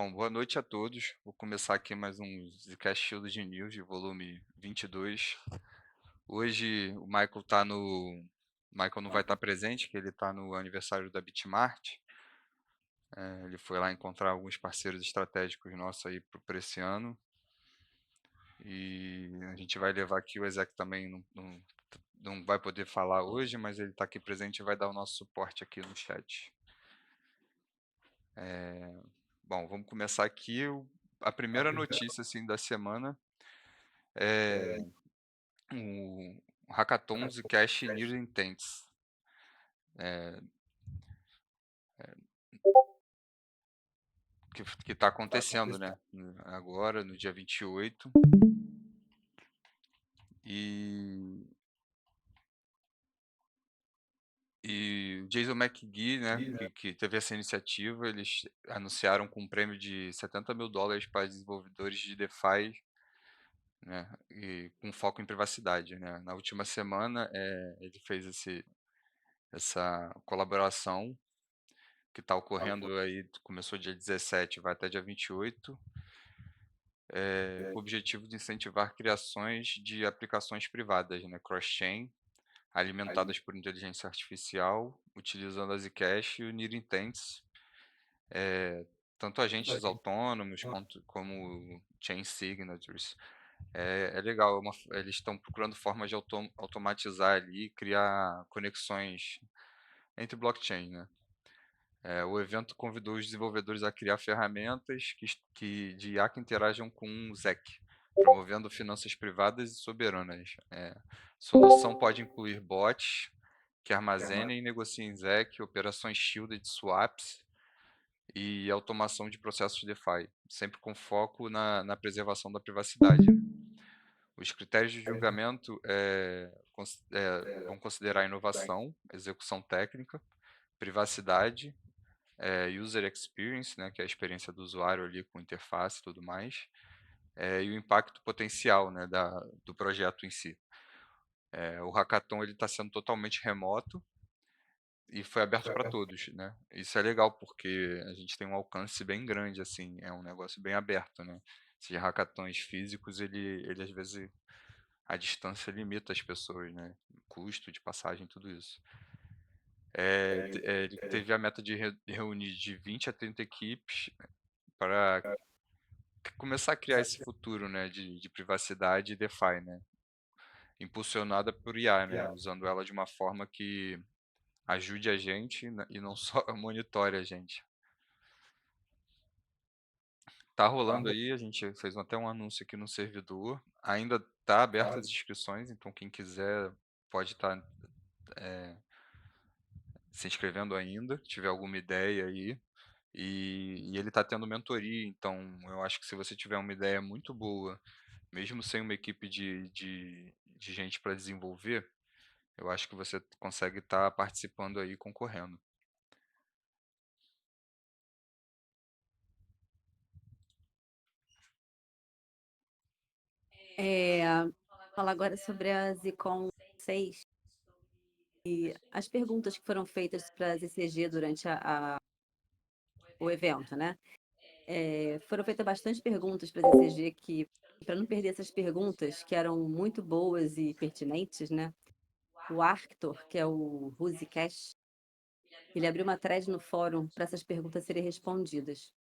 Bom, boa noite a todos. Vou começar aqui mais um Zcast Shield de News, de volume 22. Hoje o Michael tá no. O Michael não vai estar presente, que ele está no aniversário da Bitmart. Ele foi lá encontrar alguns parceiros estratégicos nossos aí por esse ano. E a gente vai levar aqui o Ezek também não vai poder falar hoje, mas ele está aqui presente e vai dar o nosso suporte aqui no chat. Bom, vamos começar aqui. A primeira notícia assim, da semana é o Hackathon Zcash Near Intents, é, que está acontecendo, né? Agora, no dia 28. E, e o Jason McGee, né, que teve essa iniciativa, eles anunciaram com um prêmio de US$ 70 mil para desenvolvedores de DeFi, né, e com foco em privacidade, né. Na última semana, ele fez essa colaboração que está ocorrendo aí, começou dia 17, vai até dia 28, com o objetivo de incentivar criações de aplicações privadas, né, cross-chain, alimentadas por inteligência artificial, utilizando a Zcash e o Near Intents, tanto agentes autônomos quanto como chain signatures. É legal, eles estão procurando formas de automatizar ali, criar conexões entre blockchain, né? O evento convidou os desenvolvedores a criar ferramentas de IA que interajam com o ZEC, promovendo finanças privadas e soberanas. A solução pode incluir bots que armazenem e negociem ZEC, operações shielded swaps e automação de processos DeFi, sempre com foco na preservação da privacidade. Os critérios de julgamento vão considerar inovação, execução técnica, privacidade, user experience, né, que é a experiência do usuário ali com interface e tudo mais, e o impacto potencial, né, do projeto em si. O hackathon ele está sendo totalmente remoto e foi aberto para todos, né? Isso é legal porque a gente tem um alcance bem grande, assim, é um negócio bem aberto, né? Esses hackathons físicos, ele às vezes a distância limita as pessoas, né? Custo de passagem, tudo isso. Ele teve a meta de reunir de 20 a 30 equipes para começar a criar esse futuro, né, de privacidade e DeFi, né, impulsionada por IA, né, usando ela de uma forma que ajude a gente, né, e não só monitore a gente. Tá rolando aí, a gente fez até um anúncio aqui no servidor, ainda tá aberto as inscrições, então quem quiser pode estar se inscrevendo ainda, tiver alguma ideia aí. E ele está tendo mentoria, então eu acho que se você tiver uma ideia muito boa, mesmo sem uma equipe de gente para desenvolver, eu acho que você consegue estar participando aí, concorrendo. É, falar agora sobre a Zcon 6 e as perguntas que foram feitas para a ZCG durante o evento, né? Foram feitas bastante perguntas para a ZCG que, para não perder essas perguntas, que eram muito boas e pertinentes, né? O Arctor, que é o Rusicast, ele abriu uma thread no fórum para essas perguntas serem respondidas.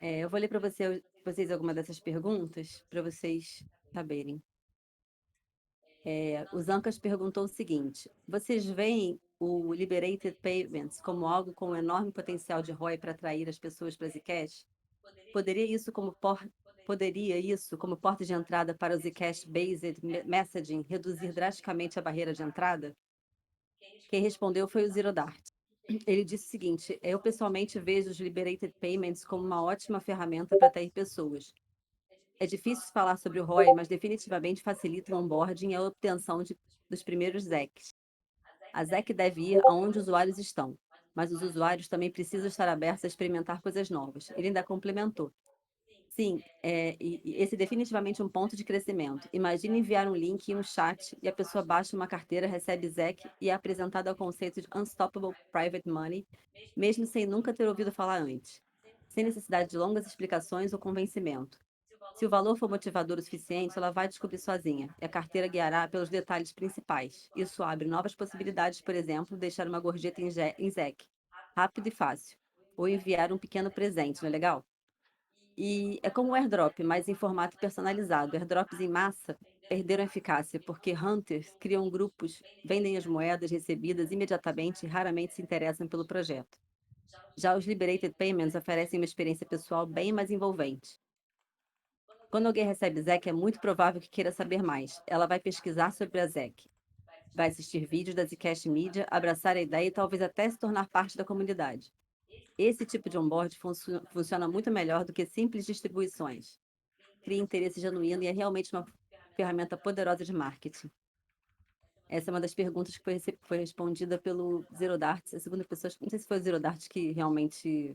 Eu vou ler para vocês alguma dessas perguntas para vocês saberem. O Zancas perguntou o seguinte: vocês veem o Liberated Payments como algo com um enorme potencial de ROI para atrair as pessoas para Zcash? Poderia isso como por... Poderia isso, como porta de entrada para o Zcash-based messaging, reduzir drasticamente a barreira de entrada? Quem respondeu foi o Zero Dart. Ele disse o seguinte: eu pessoalmente vejo os Liberated Payments como uma ótima ferramenta para atrair pessoas. É difícil falar sobre o ROI, mas definitivamente facilita o onboarding e a obtenção dos primeiros ZECs. A ZEC deve ir aonde os usuários estão, mas os usuários também precisam estar abertos a experimentar coisas novas. Ele ainda complementou. Sim, e esse é definitivamente um ponto de crescimento. Imagine enviar um link em um chat e a pessoa baixa uma carteira, recebe ZEC e é apresentada ao conceito de Unstoppable Private Money, mesmo sem nunca ter ouvido falar antes. sem necessidade de longas explicações ou convencimento. Se o valor for motivador o suficiente, ela vai descobrir sozinha, e a carteira guiará pelos detalhes principais. Isso abre novas possibilidades, por exemplo, deixar uma gorjeta em ZEC, rápido e fácil, ou enviar um pequeno presente, não é legal? E é como o airdrop, mas em formato personalizado. Airdrops em massa perderam eficácia porque hunters criam grupos, vendem as moedas recebidas imediatamente e raramente se interessam pelo projeto. Já os Liberated Payments oferecem uma experiência pessoal bem mais envolvente. Quando alguém recebe ZEC, é muito provável que queira saber mais. Ela vai pesquisar sobre a ZEC, vai assistir vídeos da Zcash Media, abraçar a ideia e talvez até se tornar parte da comunidade. Esse tipo de onboard funciona muito melhor do que simples distribuições. Cria interesse genuíno e é realmente uma ferramenta poderosa de marketing. Essa é uma das perguntas que foi respondida pelo Zero Darts, a segunda pessoa, não sei se foi o Zero Darts que realmente.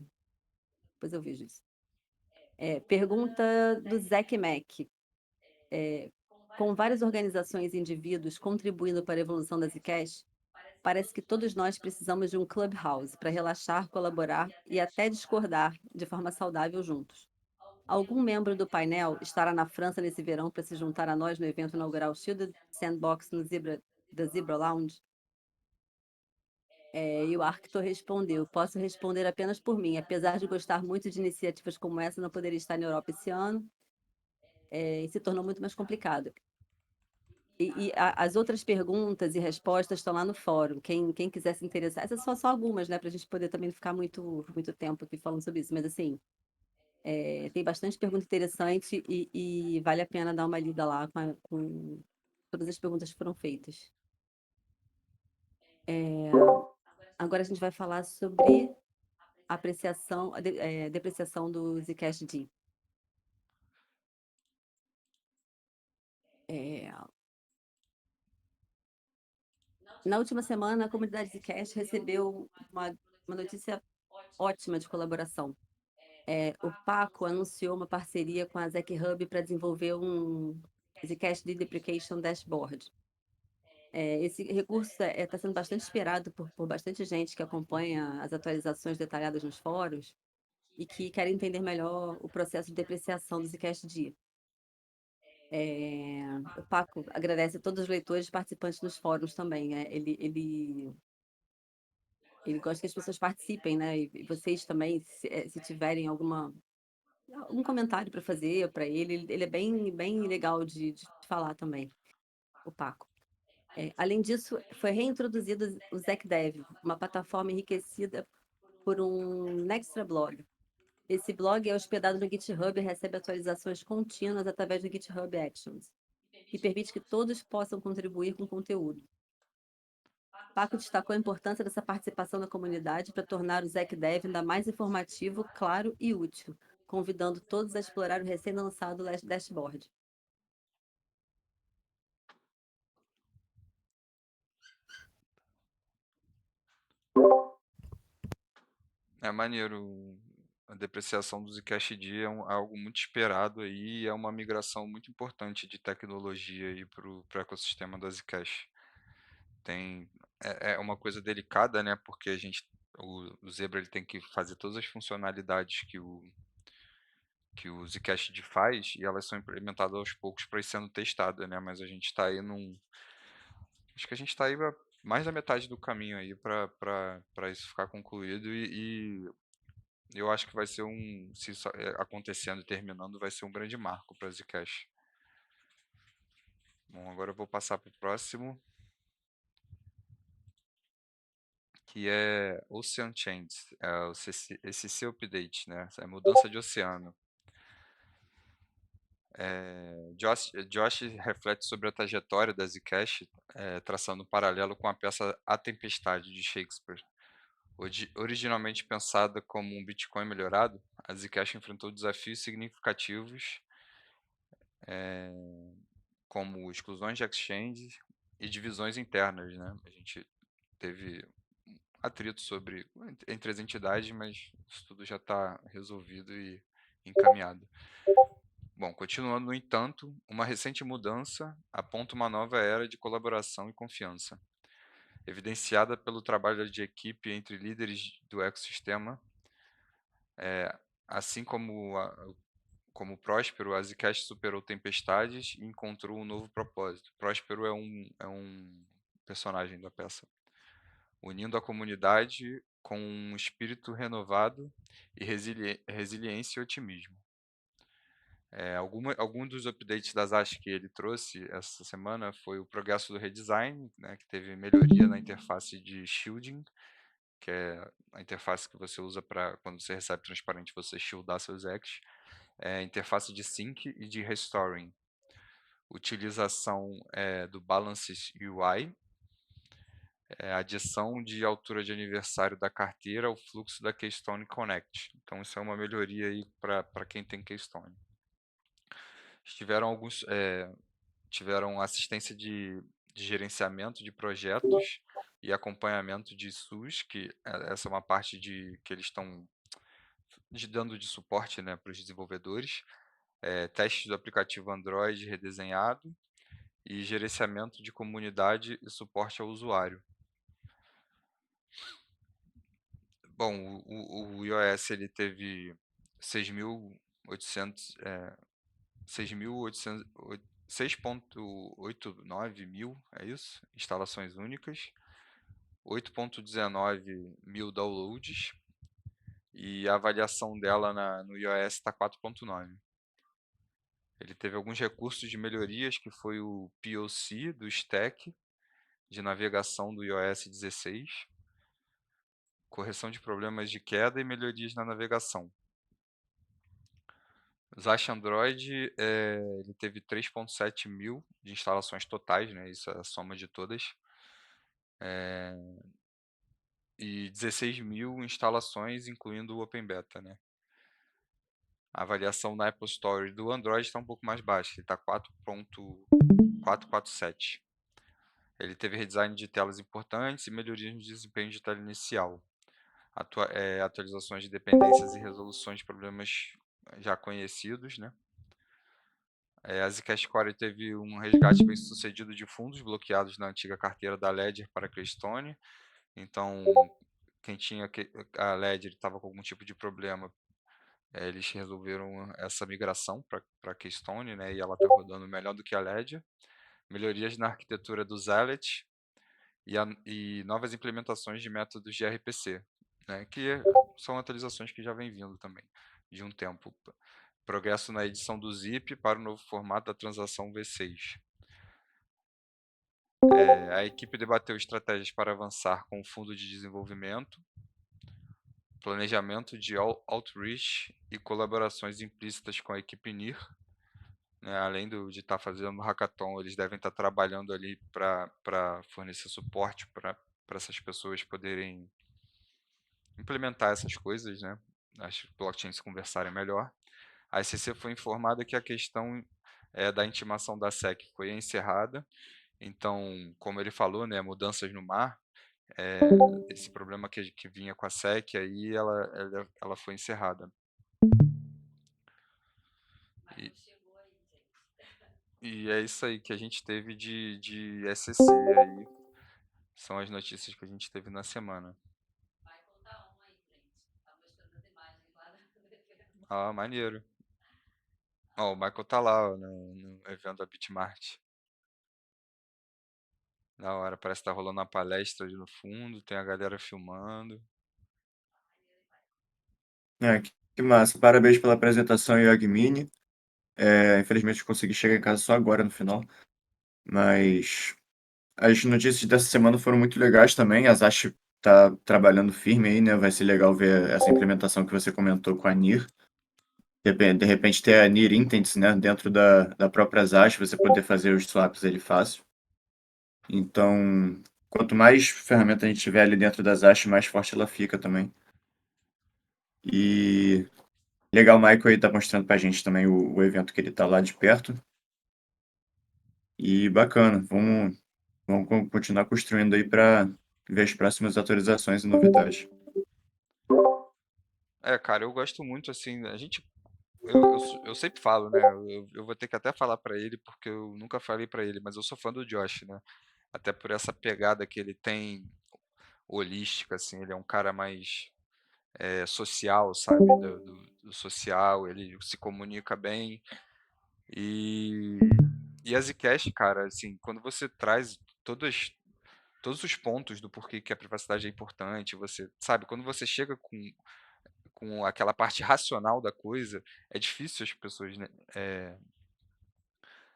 Depois eu vejo isso. Pergunta do Zack Mack. Com várias organizações e indivíduos contribuindo para a evolução da Zcash, parece que todos nós precisamos de um clubhouse para relaxar, colaborar e até discordar de forma saudável juntos. Algum membro do painel estará na França nesse verão para se juntar a nós no evento inaugural Shielded Sandbox no da Zebra Lounge? E o Arctor respondeu: posso responder apenas por mim. Apesar de gostar muito de iniciativas como essa, não poderia estar na Europa esse ano, e se tornou muito mais complicado. As outras perguntas e respostas estão lá no fórum. Quem quiser se interessar, essas são só algumas, né, para a gente poder também não ficar muito tempo aqui falando sobre isso. Mas assim, tem bastante pergunta interessante e vale a pena dar uma lida lá com todas as perguntas que foram feitas. Agora a gente vai falar sobre depreciação do Zcash D. É, Na última semana, a comunidade Zcash recebeu uma notícia ótima de colaboração. O Paco anunciou uma parceria com a Zec Hub para desenvolver um Zcash Deprecation Dashboard. Esse recurso está sendo bastante esperado por bastante gente que acompanha as atualizações detalhadas nos fóruns e que quer entender melhor o processo de depreciação do Zcash D. O Paco agradece a todos os leitores e participantes nos fóruns também. Ele gosta que as pessoas participem, né? E vocês também, se tiverem algum comentário para fazer para ele é bem legal de falar também, o Paco. Além disso, foi reintroduzido o ZecDev, uma plataforma enriquecida por um Nextra blog. Esse blog é hospedado no GitHub e recebe atualizações contínuas através do GitHub Actions, que permite que todos possam contribuir com conteúdo. Paco destacou a importância dessa participação da comunidade para tornar o ZecDev ainda mais informativo, claro e útil, convidando todos a explorar o recém-lançado dashboard. É maneiro. A depreciação do Zcash D algo muito esperado aí, e é uma migração muito importante de tecnologia aí para o ecossistema da Zcash. Tem, é uma coisa delicada, né? Porque o Zebra ele tem que fazer todas as funcionalidades que o Zcash D faz e elas são implementadas aos poucos para ir sendo testada, né? Mas a gente está aí acho que a gente está aí a mais da metade do caminho aí para isso ficar concluído e eu acho que vai ser se isso acontecendo e terminando, vai ser um grande marco para Zcash. Bom, agora eu vou passar para o próximo, que é Ocean Change, o CC Update, né? É mudança de oceano. Josh reflete sobre a trajetória da Zcash, traçando um paralelo com a peça A Tempestade de Shakespeare. Originalmente pensada como um Bitcoin melhorado, a Zcash enfrentou desafios significativos, como exclusões de exchange e divisões internas, né? A gente teve atrito entre as entidades, mas isso tudo já está resolvido e encaminhado. Bom, continuando, no entanto, uma recente mudança aponta uma nova era de colaboração e confiança, evidenciada pelo trabalho de equipe entre líderes do ecossistema. assim como Próspero, a Zcash superou tempestades e encontrou um novo propósito. Próspero é um personagem da peça, unindo a comunidade com um espírito renovado e resiliência e otimismo. Algum dos updates das ASH que ele trouxe essa semana foi o progresso do redesign, né, que teve melhoria na interface de shielding, que é a interface que você usa para, quando você recebe transparente, você shieldar seus ex. Interface de sync e de restoring. Utilização do Balances UI, adição de altura de aniversário da carteira ao fluxo da Keystone Connect. Então isso é uma melhoria aí para quem tem Keystone. Tiveram assistência de gerenciamento de projetos e acompanhamento de SUS, que essa é uma parte que eles estão dando de suporte, né, para os desenvolvedores. Testes do aplicativo Android redesenhado e gerenciamento de comunidade e suporte ao usuário. Bom, o iOS ele teve 6.800, 6.800, 6.89 mil, é isso? Instalações únicas, 8.19 mil downloads e a avaliação dela no iOS está 4.9. Ele teve alguns recursos de melhorias, que foi o POC do stack de navegação do iOS 16, correção de problemas de queda e melhorias na navegação. O Zash Android, ele teve 3.7 mil de instalações totais, né? Isso é a soma de todas. E 16 mil instalações, incluindo o Open Beta, né? A avaliação na Apple Store do Android está um pouco mais baixa, ele está 4.447. Ele teve redesign de telas importantes e melhorias no desempenho de tela inicial. Atualizações de dependências e resoluções de problemas já conhecidos, né? A Zcash Core teve um resgate bem sucedido de fundos bloqueados na antiga carteira da Ledger para Keystone. Então, quem tinha a Ledger estava com algum tipo de problema, eles resolveram essa migração para Keystone, né? E ela está rodando melhor do que a Ledger. Melhorias na arquitetura do Zealot e novas implementações de métodos de RPC, né? Que são atualizações que já vem vindo também de um tempo. Progresso na edição do zip para o novo formato da transação V6. A equipe debateu estratégias para avançar com o fundo de desenvolvimento, planejamento de outreach e colaborações implícitas com a equipe NIR. Né, além de estar fazendo hackathon, eles devem estar trabalhando ali para fornecer suporte para essas pessoas poderem implementar essas coisas, né? As blockchains conversarem melhor. A SEC foi informada que a questão da intimação da SEC foi encerrada. Então, como ele falou, né, mudanças no mar, esse problema que vinha com a SEC, aí ela foi encerrada. E, e é isso aí que a gente teve de SEC aí. São as notícias que a gente teve na semana. Ah, maneiro. Ó, o Michael tá lá ó, no evento da Bitmart. Da hora, parece que tá rolando uma palestra ali no fundo, tem a galera filmando. Que massa. Parabéns pela apresentação, Yogmini. Infelizmente eu consegui chegar em casa só agora no final. Mas as notícias dessa semana foram muito legais também. A Zash tá trabalhando firme aí, né? Vai ser legal ver essa implementação que você comentou com a NIR. De repente ter a NIR Intents, né? Dentro da própria Zash, você poder fazer os swaps ali fácil. Então, quanto mais ferramenta a gente tiver ali dentro da Zash, mais forte ela fica também. E legal, o Michael aí tá mostrando pra gente também o evento que ele tá lá de perto. E bacana, vamos continuar construindo aí para ver as próximas atualizações e novidades. Cara, eu gosto muito, assim, eu sempre falo, né, eu vou ter que até falar pra ele, porque eu nunca falei pra ele, mas eu sou fã do Josh, né, até por essa pegada que ele tem holística, assim, ele é um cara mais social, sabe? Do social, ele se comunica bem. E a Zcash, cara, assim, quando você traz todos os pontos do porquê que a privacidade é importante, você sabe, quando você chega com aquela parte racional da coisa, é difícil as pessoas, né,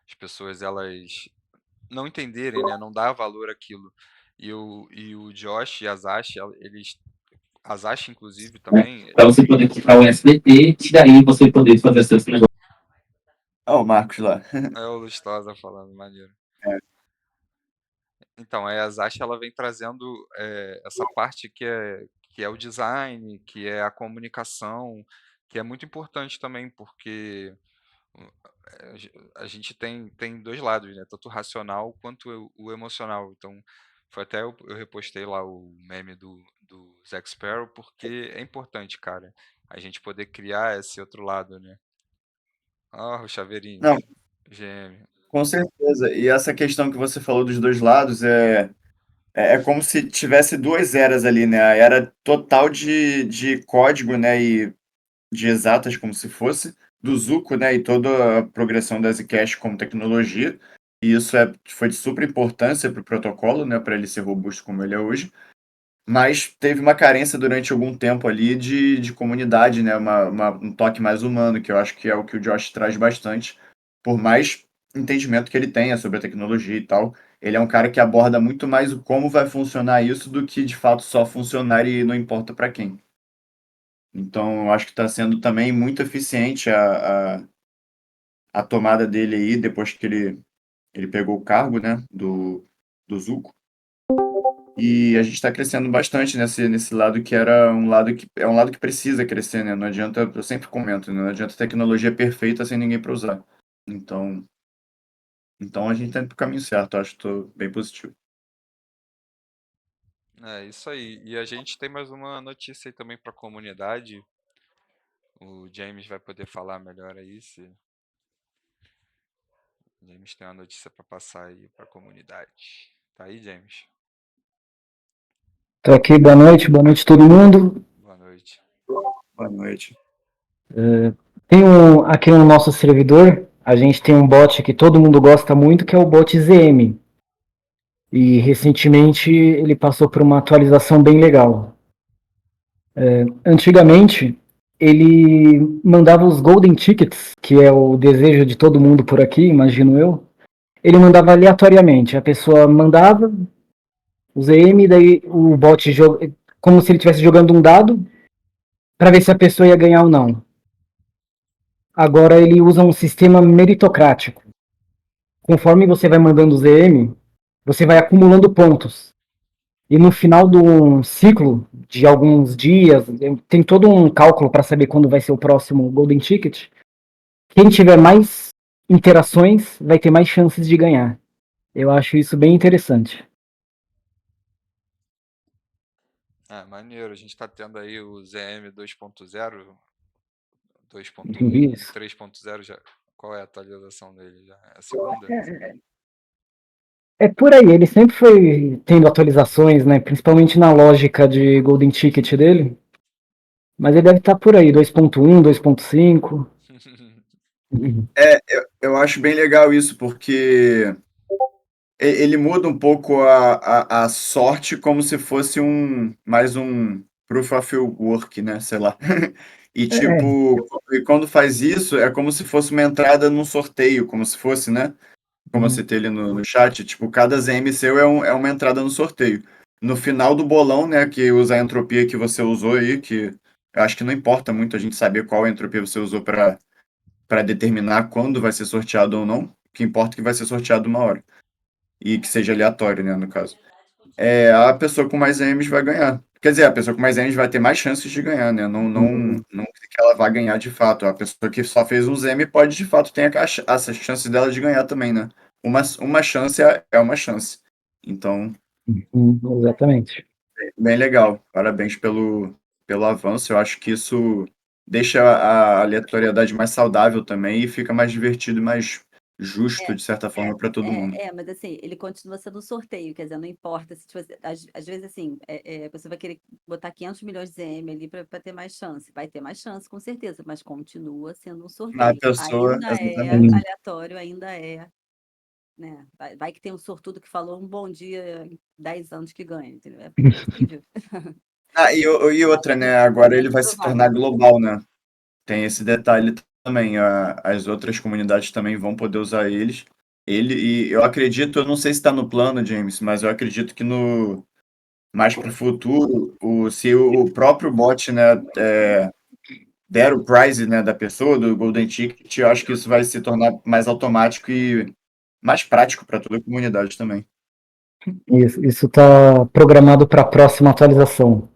as pessoas elas não entenderem, né, não dar valor àquilo. E o Josh e a Zash, eles, a Zash inclusive também, Para você poder comprar o SBT e daí você poder fazer seus negócios. Ó, o Marcos lá. é o Lustosa falando, maneiro. É. Então, a Zash ela vem trazendo essa parte que é o design, que é a comunicação, que é muito importante também, porque a gente tem dois lados, né? Tanto o racional quanto o emocional. Então, foi até eu repostei lá o meme do Zack Sparrow, porque é importante, cara, a gente poder criar esse outro lado, né? Ah, o chaveirinho, Não, GM. com certeza. E essa questão que você falou dos dois lados é como se tivesse duas eras ali, né? A era total de código, né? E de exatas, como se fosse, do Zuko, né? E toda a progressão da Zcash como tecnologia. E isso foi de super importância para o protocolo, né? Para ele ser robusto como ele é hoje. Mas teve uma carência durante algum tempo ali de comunidade, né? Um toque mais humano, que eu acho que é o que o Josh traz bastante, por mais entendimento que ele tenha sobre a tecnologia e tal. Ele é um cara que aborda muito mais o como vai funcionar isso do que de fato só funcionar e não importa para quem. Então, eu acho que está sendo também muito eficiente a tomada dele aí, depois que ele pegou o cargo, né, do Zuko. E a gente está crescendo bastante nesse lado que era um lado que é um lado que precisa crescer, né? Não adianta, eu sempre comento, né? Não adianta tecnologia perfeita sem ninguém para usar. Então, então a gente está indo pro caminho certo, eu acho que estou bem positivo. É isso aí. E a gente tem mais uma notícia aí também para a comunidade. O James vai poder falar melhor aí se James tem uma notícia para passar aí para a comunidade. Tá aí, James? Tô aqui, boa noite todo mundo. Boa noite. Boa noite. Tem aqui no nosso servidor, a gente tem um bot que todo mundo gosta muito, que é o bot ZM. E recentemente ele passou por uma atualização bem legal. Antigamente, ele mandava os Golden Tickets, que é o desejo de todo mundo por aqui, imagino eu. Ele mandava aleatoriamente. A pessoa mandava o ZM, daí o bot joga, como se ele estivesse jogando um dado, para ver se a pessoa ia ganhar ou não. Agora ele usa um sistema meritocrático. Conforme você vai mandando o ZM, você vai acumulando pontos. E no final de um ciclo de alguns dias, tem todo um cálculo para saber quando vai ser o próximo Golden Ticket. Quem tiver mais interações vai ter mais chances de ganhar. Eu acho isso bem interessante. Ah, maneiro. A gente está tendo aí o ZM 2.0, 2.1, Isso. 3.0 já. Qual é a atualização dele já? É a segunda? É por aí, ele sempre foi tendo atualizações, né? Principalmente na lógica de Golden Ticket dele. Mas ele deve estar por aí, 2.1, 2.5. Eu acho bem legal isso, porque ele muda um pouco a sorte como se fosse mais um proof of work, né? Sei lá. E tipo, e quando faz isso, é como se fosse uma entrada num sorteio, como se fosse, né? Como eu citei ali no chat, tipo, cada ZM seu é uma entrada no sorteio. No final do bolão, né, que usa a entropia que você usou aí, que eu acho que não importa muito a gente saber qual entropia você usou para determinar quando vai ser sorteado ou não. O que importa é que vai ser sorteado uma hora. E que seja aleatório, né, no caso. A pessoa com mais M's vai ganhar. Quer dizer, a pessoa com mais M's vai ter mais chances de ganhar, né? Não que ela vá ganhar de fato. A pessoa que só fez uns M pode de fato ter essa chance dela de ganhar também, né? Uma chance é uma chance. Então, Exatamente. bem legal. Parabéns pelo avanço. Eu acho que isso deixa a aleatoriedade mais saudável também e fica mais divertido e justo, de certa forma, para todo mundo. Mas assim, ele continua sendo um sorteio, quer dizer, não importa se, tipo, às vezes, assim, você vai querer botar 500 milhões de ZM ali para ter mais chance. Vai ter mais chance, com certeza, mas continua sendo um A sorteio. pessoa, Ainda é exatamente. aleatório, ainda é, né? Vai que tem um sortudo que falou um bom dia em 10 anos que ganha, entendeu? É possível, E outra, mas né? Agora é ele vai se tornar improvável. global, né? Tem esse detalhe também. As outras comunidades também vão poder usar e eu acredito, eu não sei se está no plano, James, mas eu acredito que no mais para o futuro, se o próprio bot, né, der o prize, né, da pessoa, do Golden Ticket, eu acho que isso vai se tornar mais automático e mais prático para toda a comunidade também. Isso tá programado para a próxima atualização.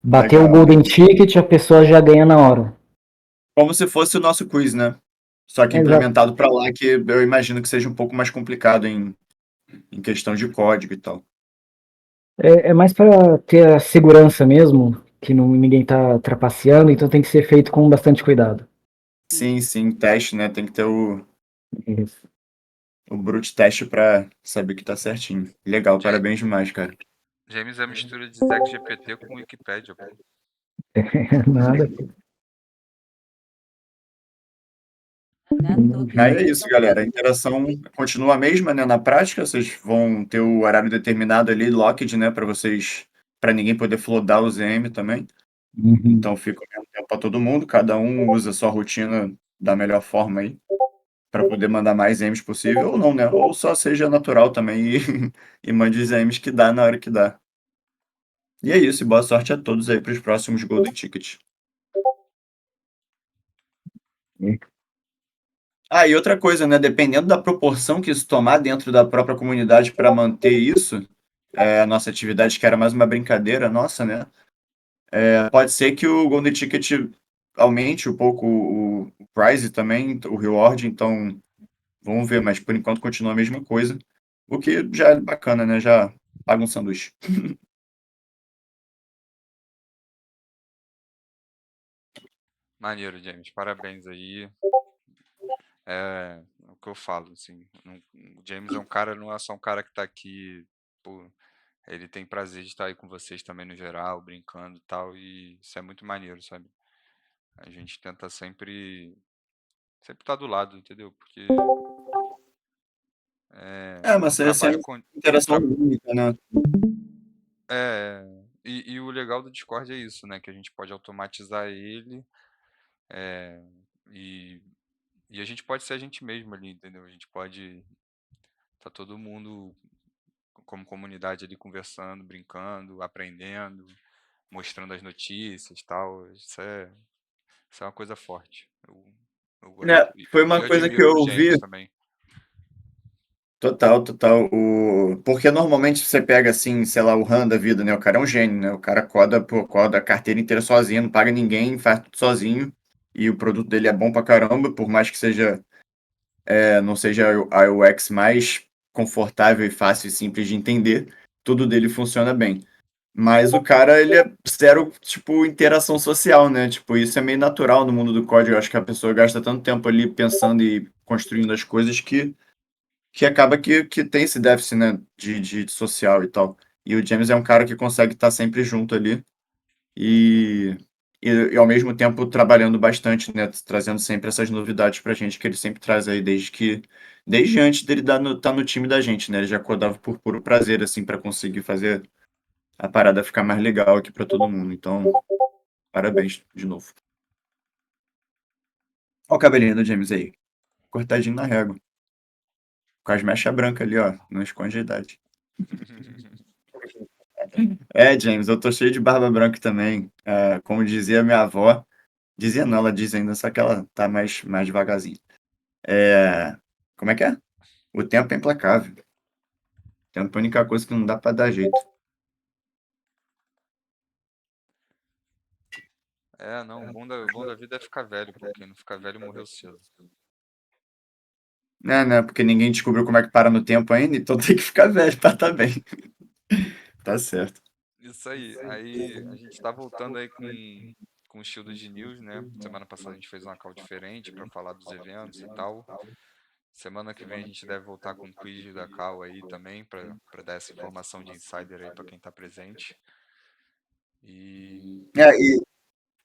Bateu o Legal, Golden legal. Ticket, a pessoa já ganha na hora. Como se fosse o nosso quiz, né? Só que Exato. implementado para lá, que eu imagino que seja um pouco mais complicado em questão de código e tal. É mais para ter a segurança mesmo, que ninguém tá trapaceando, então tem que ser feito com bastante cuidado. Sim, sim, teste, né? Tem que ter Isso. o brute teste para saber que tá certinho. Legal, Ja- parabéns demais, cara. James é a mistura de Stack GPT com Wikipédia, pô. Nada. Não é à toa que os Aí é caras isso, estão galera. A fazendo. interação continua a mesma, né? Na prática, vocês vão ter o horário determinado ali, locked, né? Para vocês, para ninguém poder flodar o ZM também. Uhum. Então fica o mesmo tempo para todo mundo. Cada um usa a sua rotina da melhor forma aí, para poder mandar mais M's possível, ou não, né? Ou só seja natural também e mande os M's que dá na hora que dá. E é isso, e boa sorte a todos aí para os próximos Golden Tickets. Ah, e outra coisa, né? Dependendo da proporção que isso tomar dentro da própria comunidade para manter isso, a nossa atividade, que era mais uma brincadeira nossa, né? Pode ser que o Golden Ticket aumente um pouco o prize também, o reward, então vamos ver, mas por enquanto continua a mesma coisa. O que já é bacana, né? Já paga um sanduíche. Maneiro, James. Parabéns aí. É o que eu falo, assim. O James é um cara, não é só um cara que tá aqui, pô, ele tem prazer de estar aí com vocês também no geral, brincando e tal, e isso é muito maneiro, sabe? A gente tenta sempre estar do lado, entendeu? Porque o Mas essa é trabalho, uma interação única, né? e o legal do Discord é isso, né? Que a gente pode automatizar ele, é, e, e a gente pode ser a gente mesmo ali, entendeu? A gente pode tá todo mundo como comunidade ali conversando, brincando, aprendendo, mostrando as notícias, tal. Isso é uma coisa forte. Eu gosto. Foi E uma eu coisa que admiro eu o ouvi. James também. Total, total. Porque normalmente você pega assim, sei lá, o Han da vida, né? O cara é um gênio, né? O cara coda a carteira inteira sozinho, não paga ninguém, faz tudo sozinho. E o produto dele é bom pra caramba, por mais que não seja a UX mais confortável e fácil e simples de entender, tudo dele funciona bem. Mas o cara, ele é zero, tipo, interação social, né? Tipo, isso é meio natural no mundo do código. Eu acho que a pessoa gasta tanto tempo ali pensando e construindo as coisas que acaba que tem esse déficit, né, de social e tal. E o James é um cara que consegue estar sempre junto ali e, e ao mesmo tempo trabalhando bastante, né, trazendo sempre essas novidades pra gente que ele sempre traz aí desde antes dele tá no time da gente, né? Ele já codava por puro prazer assim para conseguir fazer a parada ficar mais legal aqui para todo mundo. Então, parabéns de novo. Ó o cabelinho do James aí, cortadinho na régua, com as mechas brancas ali, ó, não esconde a idade. James, eu tô cheio de barba branca também. Como dizia minha avó, dizia não, ela diz ainda, só que ela tá mais devagarzinho. É, como é que é? O tempo é implacável. O tempo é a única coisa que não dá pra dar jeito. Não, o bom da vida é ficar velho, pô. Quem não fica velho morreu cedo. Né? Porque ninguém descobriu como é que para no tempo ainda, então tem que ficar velho pra tá bem. Tá certo. Isso aí. Aí a gente tá voltando aí com o estilo de news, né? Semana passada a gente fez uma call diferente para falar dos eventos e tal. Semana que vem a gente deve voltar com o quiz da Cal aí também, para dar essa informação de insider aí para quem tá presente. E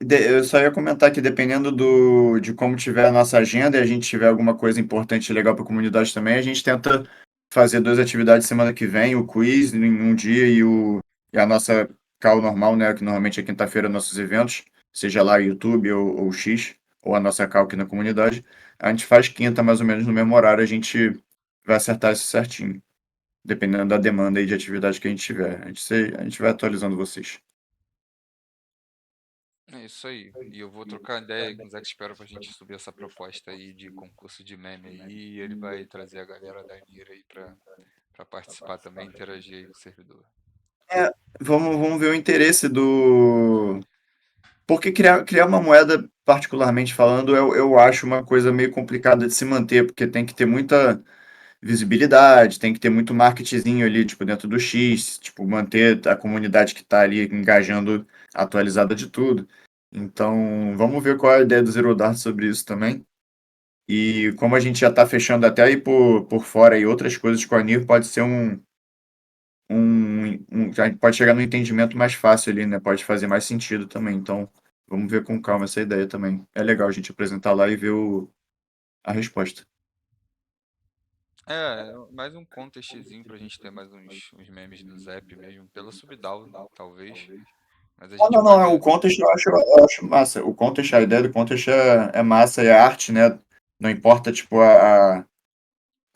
E eu só ia comentar que dependendo de como tiver a nossa agenda e a gente tiver alguma coisa importante e legal para a comunidade também, a gente tenta fazer 2 atividades semana que vem, o quiz em um dia e a nossa call normal, né, que normalmente é quinta-feira nossos eventos, seja lá YouTube ou X, ou a nossa call aqui na comunidade. A gente faz quinta mais ou menos no mesmo horário, a gente vai acertar isso certinho, dependendo da demanda aí de atividade que a gente tiver. A gente vai atualizando vocês. é isso aí. E eu vou trocar ideia aí com o Zac Espero pra gente subir essa proposta aí de concurso de meme aí. E ele vai trazer a galera da Nira aí pra participar também, interagir aí com o servidor. Vamos ver o interesse do. Porque criar uma moeda, particularmente falando, eu acho uma coisa meio complicada de se manter, porque tem que ter muita visibilidade, tem que ter muito marketingzinho ali, tipo, dentro do X, tipo, manter a comunidade que está ali engajando atualizada de tudo. Então, vamos ver qual é a ideia do Zero Dart sobre isso também. E como a gente já está fechando até aí por fora e outras coisas com a NIR, pode ser a gente pode chegar no entendimento mais fácil ali, né? Pode fazer mais sentido também. Então, vamos ver com calma essa ideia também. É legal a gente apresentar lá e ver a resposta. Mais um contextzinho pra gente ter mais uns memes do Zap mesmo, pela Subdal, talvez. Mas a gente Não, o pode. contest eu acho massa. O contest, a ideia do contest é massa, é arte, né? Não importa, tipo, a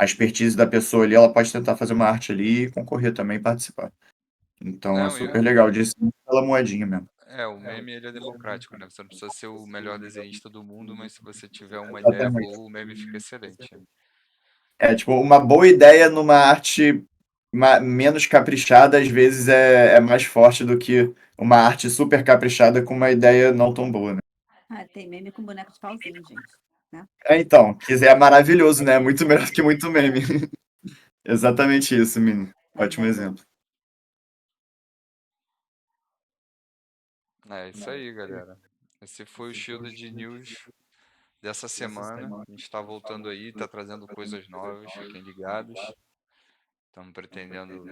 expertise da pessoa ali, ela pode tentar fazer uma arte ali e concorrer também e participar. Então, é Não, super legal disso pela moedinha mesmo. o meme ele é democrático, né? Você não precisa ser o melhor desenhista do mundo, mas se você tiver uma ideia Exatamente. boa, o meme fica excelente. É, tipo, uma boa ideia numa arte menos caprichada, às vezes é mais forte do que uma arte super caprichada com uma ideia não tão boa, né? Ah, tem meme com boneco de pauzinho, gente. Né? Então, quiser é maravilhoso, né? Muito melhor que muito meme. Exatamente isso, Mini. Mas Ótimo é. exemplo. É isso aí, galera. Esse foi o Shield News dessa semana. A gente está voltando aí, está trazendo coisas novas, fiquem ligados. Estamos pretendendo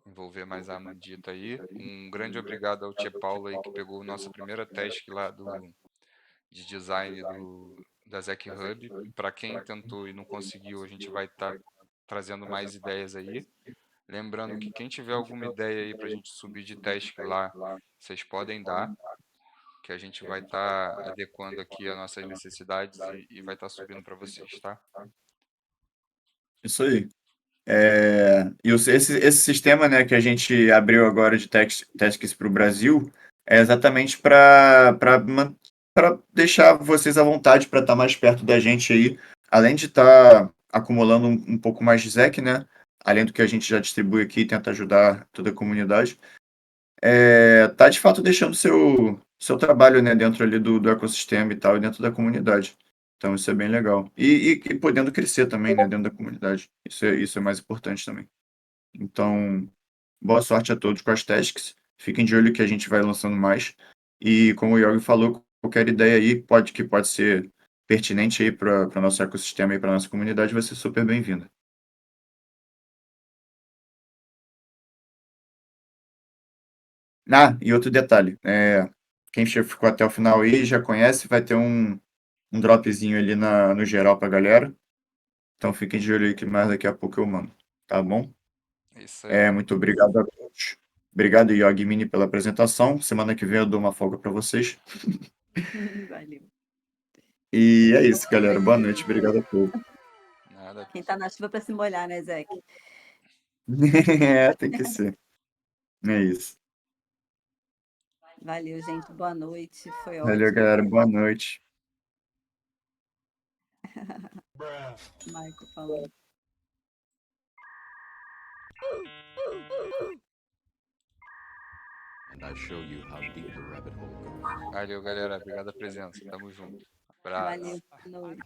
envolver mais a Amandita aí. Um grande obrigado ao Tia Paula aí que pegou nossa primeira task lá de design da Zack Hub. Para quem tentou e não conseguiu, a gente vai estar trazendo mais ideias aí. Lembrando que quem tiver alguma ideia aí para a gente subir de task lá, vocês podem dar, que a gente vai estar adequando aqui as nossas necessidades e vai estar subindo para vocês, tá? Isso aí. Esse sistema, né, que a gente abriu agora de tasks para o Brasil é exatamente para deixar vocês à vontade para estar mais perto da gente aí, além de estar acumulando um pouco mais de ZEC, né? Além do que a gente já distribui aqui e tenta ajudar toda a comunidade, tá de fato deixando seu trabalho, né, dentro ali do ecossistema e tal, e dentro da comunidade. Então isso é bem legal. E podendo crescer também, né, dentro da comunidade. Isso é mais importante também. Então, boa sorte a todos com as tasks. Fiquem de olho que a gente vai lançando mais. E como o Yogi falou, qualquer ideia aí que pode ser pertinente aí para o nosso ecossistema e para nossa comunidade vai ser super bem-vinda. E outro detalhe, quem ficou até o final aí já conhece, vai ter um dropzinho ali no geral pra galera. Então fiquem de olho aí que mais daqui a pouco eu mando. Tá bom? É isso aí. Muito obrigado a todos. Obrigado, Yogi e Mini, pela apresentação. Semana que vem eu dou uma folga para vocês. Valeu. E é isso, galera. Boa noite. Obrigado a todos. Nada. Quem tá na chuva para se molhar, né, Zeke? Tem que ser. É isso. Valeu, gente. Boa noite. Foi Valeu, ótimo. galera. Boa noite. Michael falando. Valeu, galera. Obrigado a presença. Tamo junto. Valeu. Abraço. Boa noite.